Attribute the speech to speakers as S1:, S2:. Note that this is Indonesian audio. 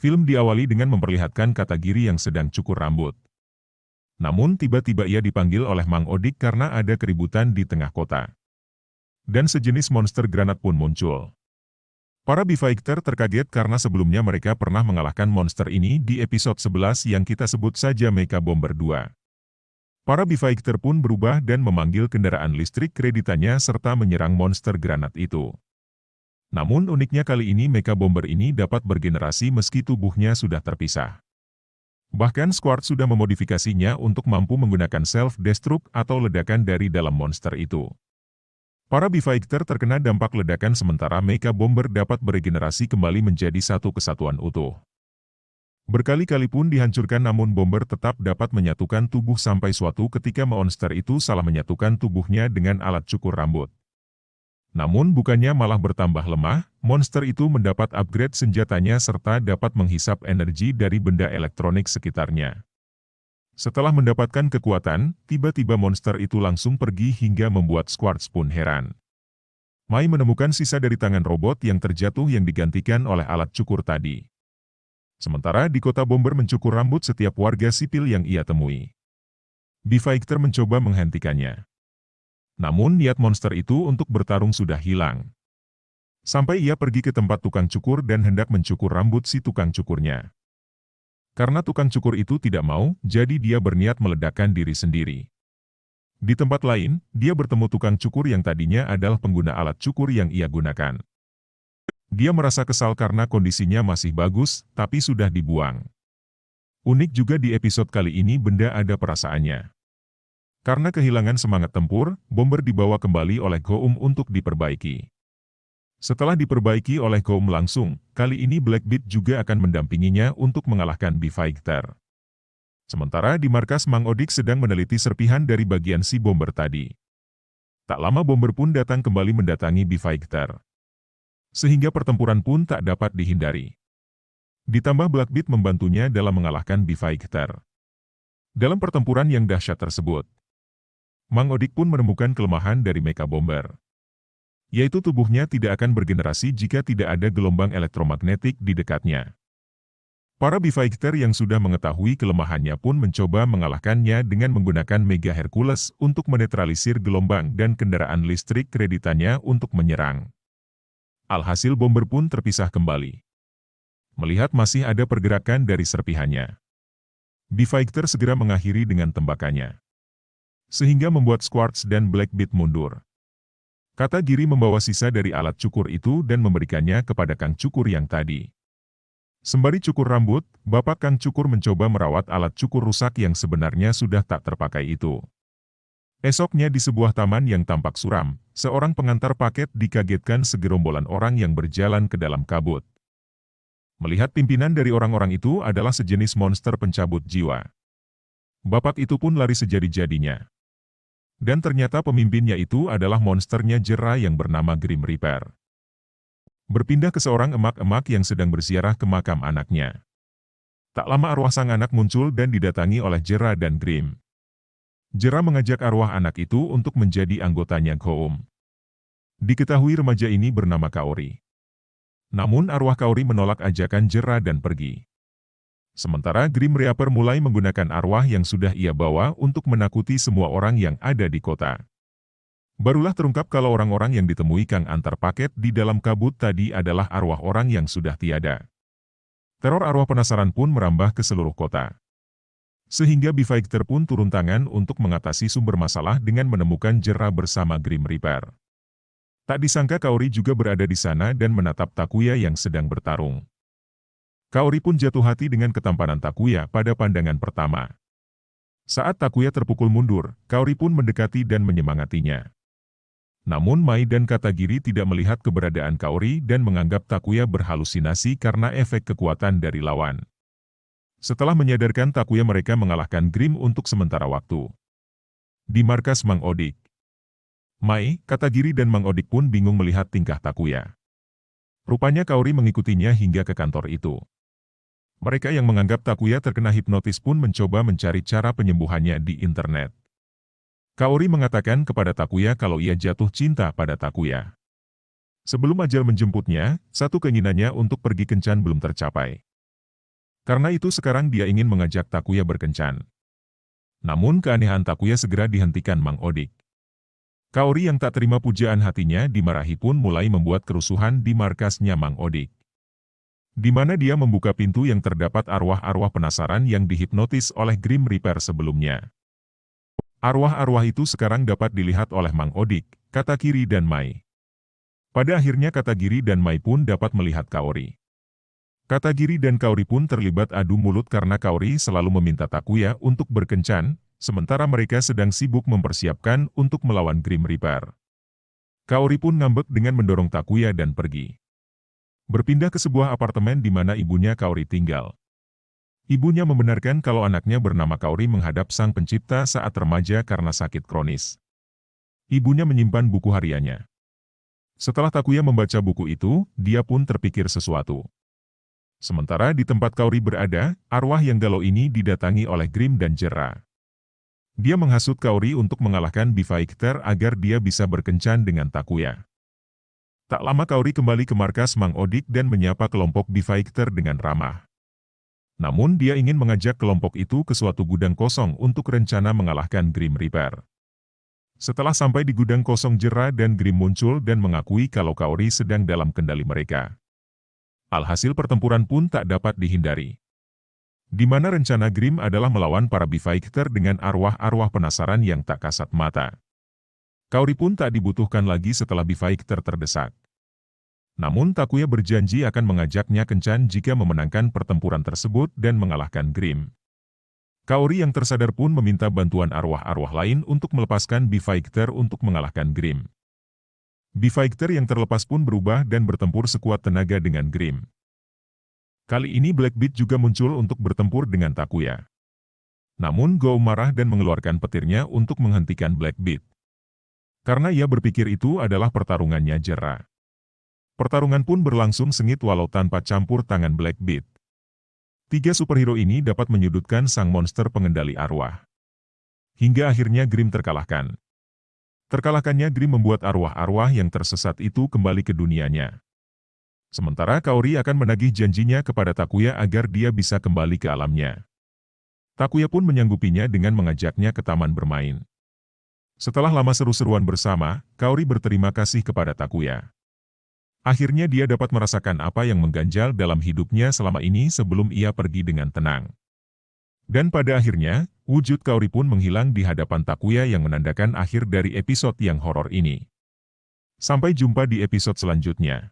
S1: Film diawali dengan memperlihatkan Katagiri yang sedang cukur rambut. Namun tiba-tiba ia dipanggil oleh Mang Odik karena ada keributan di tengah kota. Dan sejenis monster granat pun muncul. Para B-Fighter terkaget karena sebelumnya mereka pernah mengalahkan monster ini di episode 11 yang kita sebut saja Mecha Bomber 2. Para B-Fighter pun berubah dan memanggil kendaraan listrik kreditannya serta menyerang monster granat itu. Namun uniknya kali ini Mecha Bomber ini dapat bergenerasi meski tubuhnya sudah terpisah. Bahkan Squart sudah memodifikasinya untuk mampu menggunakan self-destruct atau ledakan dari dalam monster itu. Para B-Fighter terkena dampak ledakan sementara Mecha Bomber dapat beregenerasi kembali menjadi satu kesatuan utuh. Berkali-kali pun dihancurkan namun Bomber tetap dapat menyatukan tubuh sampai suatu ketika monster itu salah menyatukan tubuhnya dengan alat cukur rambut. Namun bukannya malah bertambah lemah, monster itu mendapat upgrade senjatanya serta dapat menghisap energi dari benda elektronik sekitarnya. Setelah mendapatkan kekuatan, tiba-tiba monster itu langsung pergi hingga membuat Squarts pun heran. Mai menemukan sisa dari tangan robot yang terjatuh yang digantikan oleh alat cukur tadi. Sementara di kota Bomber mencukur rambut setiap warga sipil yang ia temui. B-Fighter mencoba menghentikannya. Namun niat monster itu untuk bertarung sudah hilang. Sampai ia pergi ke tempat tukang cukur dan hendak mencukur rambut si tukang cukurnya. Karena tukang cukur itu tidak mau, jadi dia berniat meledakkan diri sendiri. Di tempat lain, dia bertemu tukang cukur yang tadinya adalah pengguna alat cukur yang ia gunakan. Dia merasa kesal karena kondisinya masih bagus, tapi sudah dibuang. Unik juga di episode kali ini benda ada perasaannya. Karena kehilangan semangat tempur, Bomber dibawa kembali oleh Goum untuk diperbaiki. Setelah diperbaiki oleh Goum langsung, kali ini Blackbeard juga akan mendampinginya untuk mengalahkan B-Fighter. Sementara di markas Mang Odik sedang meneliti serpihan dari bagian si Bomber tadi. Tak lama Bomber pun datang kembali mendatangi B-Fighter. Sehingga pertempuran pun tak dapat dihindari. Ditambah Blackbeard membantunya dalam mengalahkan B-Fighter. Dalam pertempuran yang dahsyat tersebut, Mang Odik pun menemukan kelemahan dari Mecha Bomber. Yaitu tubuhnya tidak akan bergenerasi jika tidak ada gelombang elektromagnetik di dekatnya. Para B-Fighter yang sudah mengetahui kelemahannya pun mencoba mengalahkannya dengan menggunakan Mega Hercules untuk menetralisir gelombang dan kendaraan listrik kreditannya untuk menyerang. Alhasil Bomber pun terpisah kembali. Melihat masih ada pergerakan dari serpihannya, B-Fighter segera mengakhiri dengan tembakannya. Sehingga membuat Squarts dan Blackbeard mundur. Katagiri membawa sisa dari alat cukur itu dan memberikannya kepada Kang Cukur yang tadi. Sembari cukur rambut, Bapak Kang Cukur mencoba merawat alat cukur rusak yang sebenarnya sudah tak terpakai itu. Esoknya di sebuah taman yang tampak suram, seorang pengantar paket dikagetkan segerombolan orang yang berjalan ke dalam kabut. Melihat pimpinan dari orang-orang itu adalah sejenis monster pencabut jiwa. Bapak itu pun lari sejadi-jadinya. Dan ternyata pemimpinnya itu adalah monsternya Jera yang bernama Grim Reaper. Berpindah ke seorang emak-emak yang sedang berziarah ke makam anaknya. Tak lama arwah sang anak muncul dan didatangi oleh Jera dan Grim. Jera mengajak arwah anak itu untuk menjadi anggotanya Goum. Diketahui remaja ini bernama Kaori. Namun arwah Kaori menolak ajakan Jera dan pergi. Sementara Grim Reaper mulai menggunakan arwah yang sudah ia bawa untuk menakuti semua orang yang ada di kota. Barulah terungkap kalau orang-orang yang ditemui Kang antar paket di dalam kabut tadi adalah arwah orang yang sudah tiada. Teror arwah penasaran pun merambah ke seluruh kota. Sehingga B-Fighter pun turun tangan untuk mengatasi sumber masalah dengan menemukan Jera bersama Grim Reaper. Tak disangka Kaori juga berada di sana dan menatap Takuya yang sedang bertarung. Kaori pun jatuh hati dengan ketampanan Takuya pada pandangan pertama. Saat Takuya terpukul mundur, Kaori pun mendekati dan menyemangatinya. Namun Mai dan Katagiri tidak melihat keberadaan Kaori dan menganggap Takuya berhalusinasi karena efek kekuatan dari lawan. Setelah menyadarkan Takuya mereka mengalahkan Grim untuk sementara waktu. Di markas Mang Odik, Mai, Katagiri dan Mang Odik pun bingung melihat tingkah Takuya. Rupanya Kaori mengikutinya hingga ke kantor itu. Mereka yang menganggap Takuya terkena hipnotis pun mencoba mencari cara penyembuhannya di internet. Kaori mengatakan kepada Takuya kalau ia jatuh cinta pada Takuya. Sebelum ajal menjemputnya, satu keinginannya untuk pergi kencan belum tercapai. Karena itu sekarang dia ingin mengajak Takuya berkencan. Namun keanehan Takuya segera dihentikan Mang Odik. Kaori yang tak terima pujaan hatinya dimarahi pun mulai membuat kerusuhan di markasnya Mang Odik. Di mana dia membuka pintu yang terdapat arwah-arwah penasaran yang dihipnotis oleh Grim Reaper sebelumnya. Arwah-arwah itu sekarang dapat dilihat oleh Mang Odik, Katagiri dan Mai. Pada akhirnya Katagiri dan Mai pun dapat melihat Kaori. Katagiri dan Kaori pun terlibat adu mulut karena Kaori selalu meminta Takuya untuk berkencan, sementara mereka sedang sibuk mempersiapkan untuk melawan Grim Reaper. Kaori pun ngambek dengan mendorong Takuya dan pergi. Berpindah ke sebuah apartemen di mana ibunya Kaori tinggal. Ibunya membenarkan kalau anaknya bernama Kaori menghadap sang pencipta saat remaja karena sakit kronis. Ibunya menyimpan buku hariannya. Setelah Takuya membaca buku itu, dia pun terpikir sesuatu. Sementara di tempat Kaori berada, arwah yang galau ini didatangi oleh Grim dan Jera. Dia menghasut Kaori untuk mengalahkan Bifaichter agar dia bisa berkencan dengan Takuya. Tak lama Kaori kembali ke markas Mang Odik dan menyapa kelompok Bifaichter dengan ramah. Namun dia ingin mengajak kelompok itu ke suatu gudang kosong untuk rencana mengalahkan Grim Reaper. Setelah sampai di gudang kosong, Jera dan Grim muncul dan mengakui kalau Kaori sedang dalam kendali mereka. Alhasil pertempuran pun tak dapat dihindari. Di mana rencana Grim adalah melawan para Bifaichter dengan arwah-arwah penasaran yang tak kasat mata. Kaori pun tak dibutuhkan lagi setelah Bifaichter terdesak. Namun Takuya berjanji akan mengajaknya kencan jika memenangkan pertempuran tersebut dan mengalahkan Grim. Kaori yang tersadar pun meminta bantuan arwah-arwah lain untuk melepaskan Bifaichter untuk mengalahkan Grim. Bifaichter yang terlepas pun berubah dan bertempur sekuat tenaga dengan Grim. Kali ini Blackbeard juga muncul untuk bertempur dengan Takuya. Namun Go marah dan mengeluarkan petirnya untuk menghentikan Blackbeard. Karena ia berpikir itu adalah pertarungannya Jera. Pertarungan pun berlangsung sengit walau tanpa campur tangan Blackbeard. Tiga superhero ini dapat menyudutkan sang monster pengendali arwah. Hingga akhirnya Grim terkalahkan. Terkalahkannya Grim membuat arwah-arwah yang tersesat itu kembali ke dunianya. Sementara Kaori akan menagih janjinya kepada Takuya agar dia bisa kembali ke alamnya. Takuya pun menyanggupinya dengan mengajaknya ke taman bermain. Setelah lama seru-seruan bersama, Kaori berterima kasih kepada Takuya. Akhirnya dia dapat merasakan apa yang mengganjal dalam hidupnya selama ini sebelum ia pergi dengan tenang. Dan pada akhirnya, wujud Kaori pun menghilang di hadapan Takuya yang menandakan akhir dari episode yang horor ini. Sampai jumpa di episode selanjutnya.